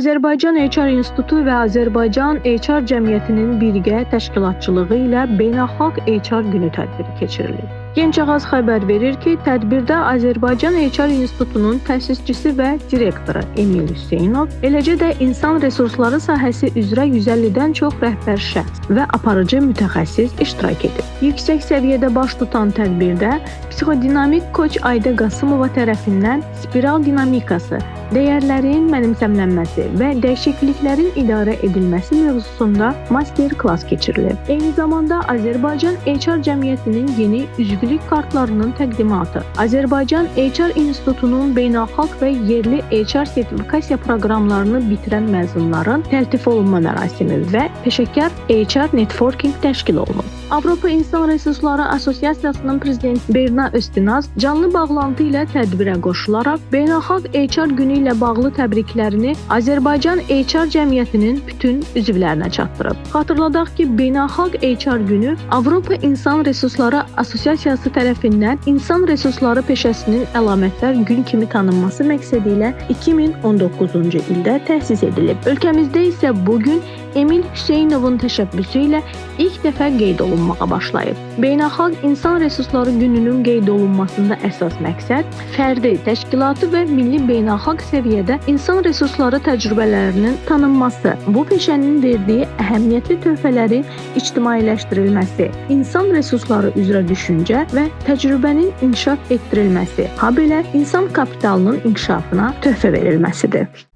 Azərbaycan HR İnstitutu və Azərbaycan HR Cəmiyyətinin birgə təşkilatçılığı ilə Beynəlxalq HR Günü tədbiri keçirilir. Gəncəğaz xəbər verir ki, tədbirdə Azərbaycan HR İnstitutunun təsisçisi və direktoru Emil Hüseynov, eləcə də insan resursları sahəsi üzrə 150-dən çox rəhbər şəxs və aparıcı mütəxəssis iştirak edir. Yüksək səviyyədə baş tutan tədbirdə psixodinamik koç Ayda Qasımova tərəfindən spiral dinamikası, dəyərlərin mənimsəmlənməsi və dəyişikliklərin idarə edilməsi mövzusunda master-klass keçirilir. Eyni zamanda Azərbaycan HR Cəmiyyətinin yeni üzvlük kartlarının təqdimatı, Azərbaycan HR İnstitutunun beynəlxalq və yerli HR sertifikasiya proqramlarını bitirən məzunların təltif olunma mərasimi və peşəkar HR networking təşkil olunub. Avropa İnsan Resursları Assosiasiyasının prezidenti Berna Öztinaz canlı bağlantı ilə tədbirə qoşularaq Beynəlxalq HR Günü ilə bağlı təbriklərini Azərbaycan HR Cəmiyyətinin bütün üzvlərinə çatdırıb. Xatırladaq ki, Beynəlxalq HR Günü Avropa İnsan Resursları Assosiasiyası tərəfindən insan resursları peşəsinin əlamətlər gün kimi tanınması məqsədi ilə 2019-cu ildə təsis edilib. Ölkəmizdə isə bu gün Emil Hüseynovun təşəbbüsü ilə ilk dəfə qeyd olunmağa başlayıb. Beynəlxalq İnsan Resursları Gününün qeyd olunmasında əsas məqsəd fərdi, təşkilatı və milli beynəlxalq səviyyədə insan resursları təcrübələrinin tanınması, bu peşənin verdiyi əhəmiyyətli töhfələrin ictimailəşdirilməsi, insan resursları üzrə düşüncə və təcrübənin inkişaf etdirilməsi, habelə insan kapitalının inkişafına töhfə verilməsidir.